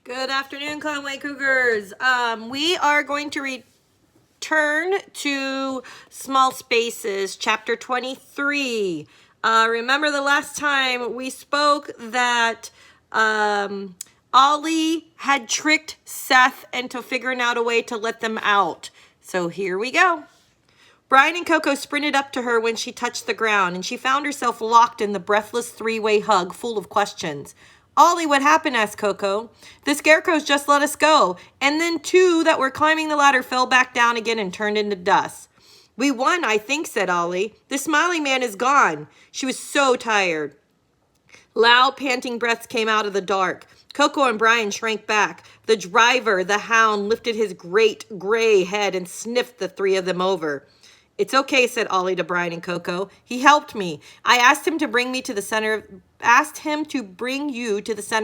Good afternoon, Conway Cougars. We are going to return to Small Spaces, Chapter 23. Remember the last time we spoke that Ollie had tricked Seth into figuring out a way to let them out. So here we go. Brian and Coco sprinted up to her when she touched the ground, and she found herself locked in the breathless three-way hug full of questions. Ollie, what happened? Asked Coco. The scarecrows just let us go, and then two that were climbing the ladder fell back down again and turned into dust. We won, I think, said Ollie. The smiling man is gone. She was so tired. Loud, panting breaths came out of the dark. Coco and Brian shrank back. The driver, the hound, lifted his great gray head and sniffed the three of them over. It's okay, said Ollie to Brian and Coco. He helped me. I asked him to bring you to the center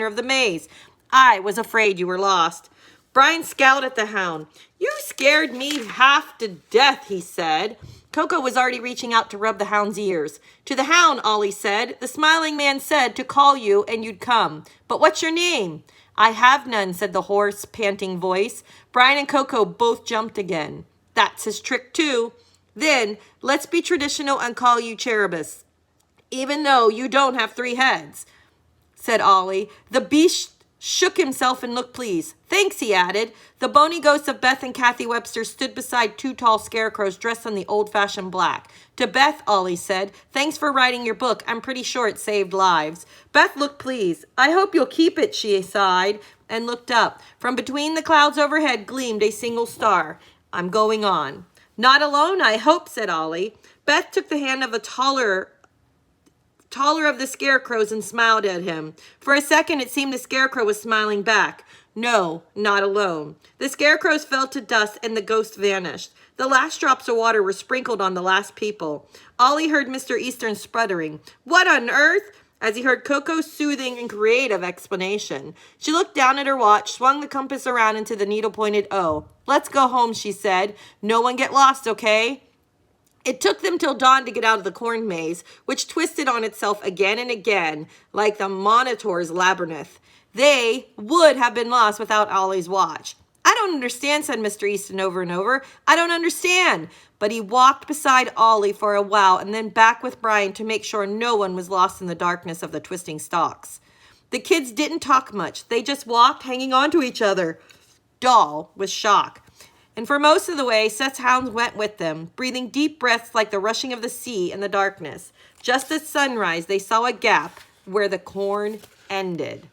of the maze. I was afraid you were lost. Brian scowled at the hound. You scared me half to death, he said. Coco was already reaching out to rub the hound's ears. To the hound, Ollie said, the smiling man said to call you and you'd come. But what's your name? I have none, said the hoarse, panting voice. Brian and Coco both jumped again. That's his trick, too. Then, let's be traditional and call you Cherubus, even though you don't have three heads, said Ollie. The beast shook himself and looked pleased. Thanks, he added. The bony ghosts of Beth and Kathy Webster stood beside two tall scarecrows dressed in the old-fashioned black. To Beth, Ollie said, thanks for writing your book. I'm pretty sure it saved lives. Beth looked pleased. I hope you'll keep it, she sighed, and looked up. From between the clouds overhead gleamed a single star. I'm going on. Not alone, I hope, said Ollie. Beth took the hand of the taller of the scarecrows and smiled at him. For a second, it seemed the scarecrow was smiling back. No, not alone. The scarecrows fell to dust and the ghost vanished. The last drops of water were sprinkled on the last people. Ollie heard Mr. Eastern sputtering. What on earth? As he heard Coco's soothing and creative explanation. She looked down at her watch, swung the compass around into the needle-pointed O. Let's go home, she said. No one get lost, okay? It took them till dawn to get out of the corn maze, which twisted on itself again and again, like the Monitor's labyrinth. They would have been lost without Ollie's watch. I don't understand, said Mr. Easton over and over. I don't understand. But he walked beside Ollie for a while and then back with Brian to make sure no one was lost in the darkness of the twisting stalks. The kids didn't talk much. They just walked, hanging on to each other. Dull with shock. And for most of the way, Seth's hounds went with them, breathing deep breaths like the rushing of the sea in the darkness. Just at sunrise, they saw a gap where the corn ended.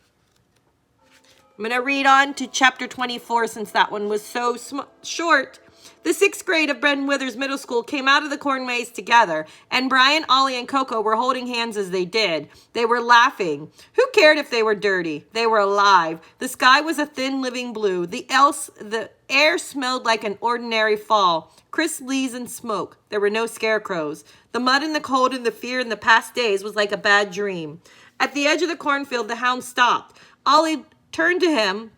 I'm going to read on to chapter 24 since that one was so short. The 6th grade of Bren Withers Middle School came out of the corn maze together, and Brian, Ollie, and Coco were holding hands as they did. They were laughing. Who cared if they were dirty? They were alive. The sky was a thin, living blue. The air smelled like an ordinary fall. Crisp leaves and smoke. There were no scarecrows. The mud and the cold and the fear in the past days was like a bad dream. At the edge of the cornfield, the hound stopped. Ollie turned to him.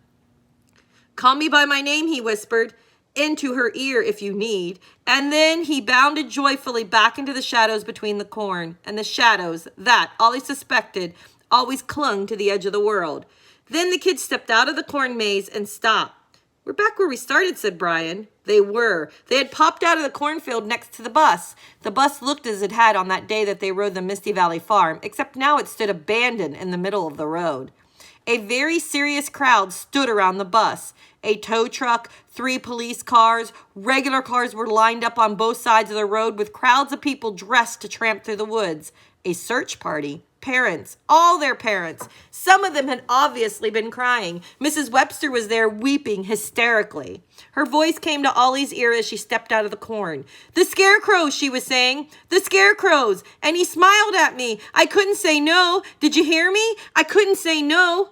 Call me by my name, he whispered. Into her ear if you need. And then he bounded joyfully back into the shadows between the corn. And the shadows, that, Ollie suspected, always clung to the edge of the world. Then the kids stepped out of the corn maze and stopped. We're back where we started, said Brian. They were. They had popped out of the cornfield next to the bus. The bus looked as it had on that day that they rode the Misty Valley Farm, except now it stood abandoned in the middle of the road. A very serious crowd stood around the bus. A tow truck, 3 police cars, regular cars were lined up on both sides of the road with crowds of people dressed to tramp through the woods. A search party. Parents. All their parents. Some of them had obviously been crying. Mrs. Webster was there weeping hysterically. Her voice came to Ollie's ear as she stepped out of the corn. The scarecrows, she was saying. The scarecrows. And he smiled at me. I couldn't say no. Did you hear me? I couldn't say no.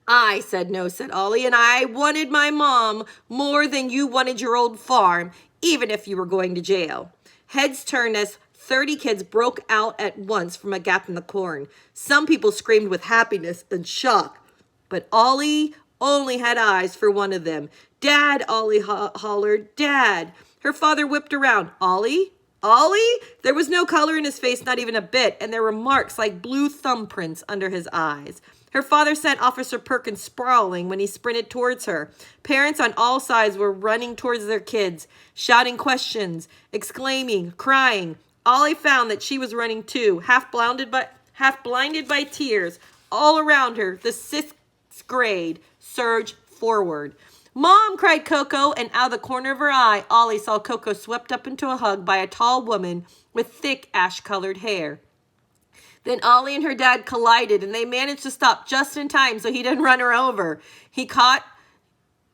I said no, said Ollie, and I wanted my mom more than you wanted your old farm, even if you were going to jail. Heads turned as 30 kids broke out at once from a gap in the corn. Some people screamed with happiness and shock, but Ollie only had eyes for one of them. Dad, Ollie hollered, Dad. Her father whipped around. Ollie? Ollie? There was no color in his face, not even a bit, and there were marks like blue thumbprints under his eyes. Her father sent Officer Perkins sprawling when he sprinted towards her. Parents on all sides were running towards their kids, shouting questions, exclaiming, crying. Ollie found that she was running too, half blinded by tears. All around her, the sixth grade surged forward. "Mom!" cried Coco, and out of the corner of her eye, Ollie saw Coco swept up into a hug by a tall woman with thick ash-colored hair. Then Ollie and her dad collided, and they managed to stop just in time so he didn't run her over. He caught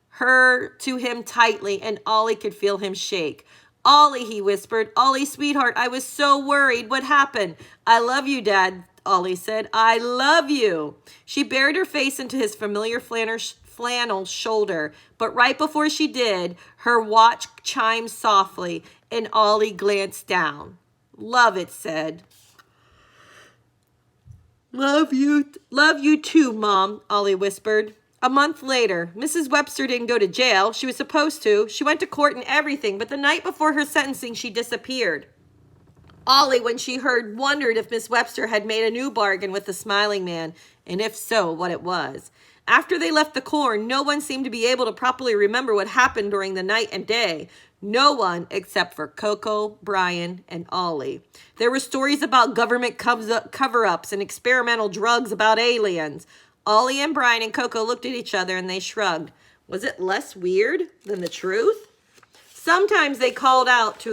her to him tightly, and Ollie could feel him shake. "Ollie," he whispered. "Ollie, sweetheart, I was so worried. What happened?" "I love you, Dad," Ollie said. "I love you." She buried her face into his familiar flannel shoulder, but right before she did, her watch chimed softly, and Ollie glanced down. "Love," it said. Love you too, Mom," Ollie whispered. A month later, Mrs. Webster didn't go to jail. She was supposed to. She went to court and everything, but the night before her sentencing, she disappeared. Ollie, when she heard, wondered if Miss Webster had made a new bargain with the smiling man, and if so, what it was. After they left the corn, no one seemed to be able to properly remember what happened during the night and day. No one except for Coco, Brian, and Ollie. There were stories about government cover-ups and experimental drugs about aliens. Ollie and Brian and Coco looked at each other and they shrugged. Was it less weird than the truth? Sometimes they talked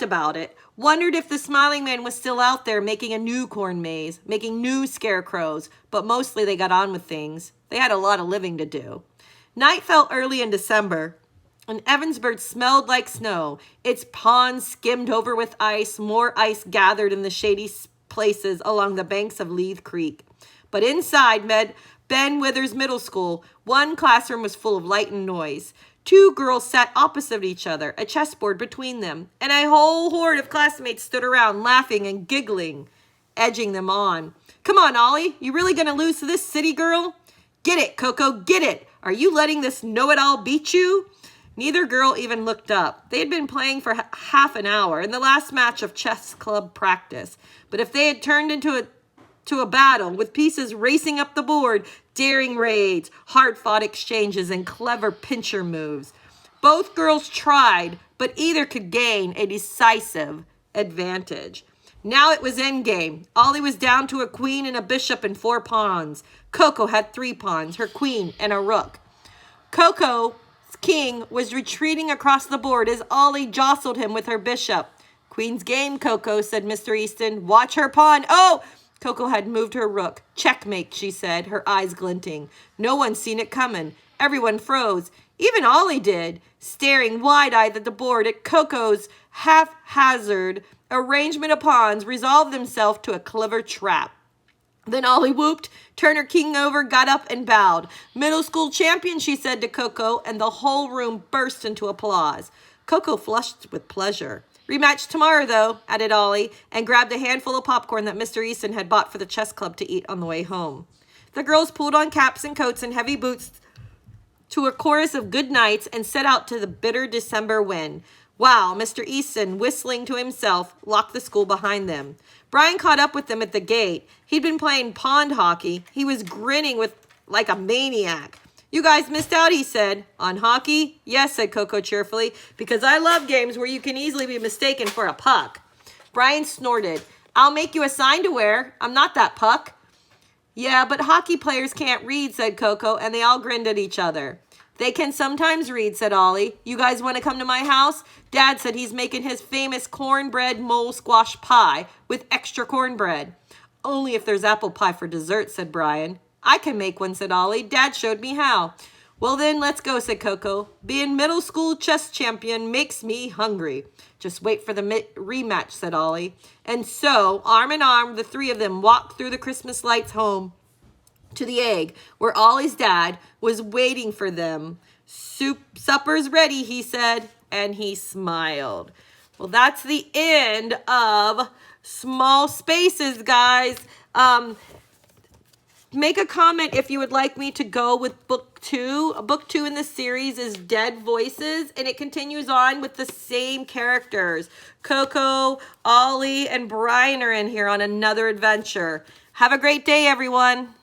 about it, wondered if the smiling man was still out there making a new corn maze, making new scarecrows, but mostly they got on with things. They had a lot of living to do. Night fell early in December, and Evansburg smelled like snow. Its ponds skimmed over with ice, more ice gathered in the shady places along the banks of Leith Creek. But inside Ben Withers Middle School, one classroom was full of light and noise. Two girls sat opposite each other, a chessboard between them, and a whole horde of classmates stood around laughing and giggling, edging them on. "Come on, Ollie, you really gonna lose to this city girl?" "Get it, Coco, get it! Are you letting this know-it-all beat you?" Neither girl even looked up. They had been playing for half an hour in the last match of chess club practice. But if they had turned into a battle with pieces racing up the board, daring raids, hard-fought exchanges, and clever pincher moves. Both girls tried, but either could gain a decisive advantage. Now it was endgame. Ollie was down to a queen and a bishop and 4 pawns. Coco had 3 pawns, her queen, and a rook. Coco's king was retreating across the board as Ollie jostled him with her bishop. "Queen's game, Coco," said Mr. Easton. "Watch her pawn." "Oh!" Coco had moved her rook. "Checkmate," she said, her eyes glinting. No one seen it coming. Everyone froze. Even Ollie did, staring wide-eyed at the board at Coco's haphazard arrangement of pawns resolved themselves to a clever trap. Then Ollie whooped, turned her king over, got up, and bowed. "Middle school champion," she said to Coco, and the whole room burst into applause. Coco flushed with pleasure. "Rematch tomorrow, though," added Ollie, and grabbed a handful of popcorn that Mr. Easton had bought for the chess club to eat on the way home. The girls pulled on caps and coats and heavy boots to a chorus of good nights and set out to the bitter December wind, while Mr. Easton, whistling to himself, locked the school behind them. Brian caught up with them at the gate. He'd been playing pond hockey. He was grinning like a maniac. "You guys missed out," he said. "On hockey?" "Yes," said Coco cheerfully, "because I love games where you can easily be mistaken for a puck." Brian snorted. "I'll make you a sign to wear. I'm not that puck." "Yeah, but hockey players can't read," said Coco, and they all grinned at each other. "They can sometimes read," said Ollie. "You guys want to come to my house? Dad said he's making his famous cornbread mole squash pie with extra cornbread." "Only if there's apple pie for dessert," said Brian. "I can make one," said Ollie. "Dad showed me how." "Well then, let's go," said Coco. "Being middle school chess champion makes me hungry." "Just wait for the rematch," said Ollie. And so, arm in arm, the 3 of them walked through the Christmas lights home to the Egg, where Ollie's dad was waiting for them. "Supper's ready," he said, and he smiled. Well, that's the end of Small Spaces, guys. Make a comment if you would like me to go with book 2. Book 2 in the series is Dead Voices, and it continues on with the same characters. Coco, Ollie, and Brian are in here on another adventure. Have a great day, everyone.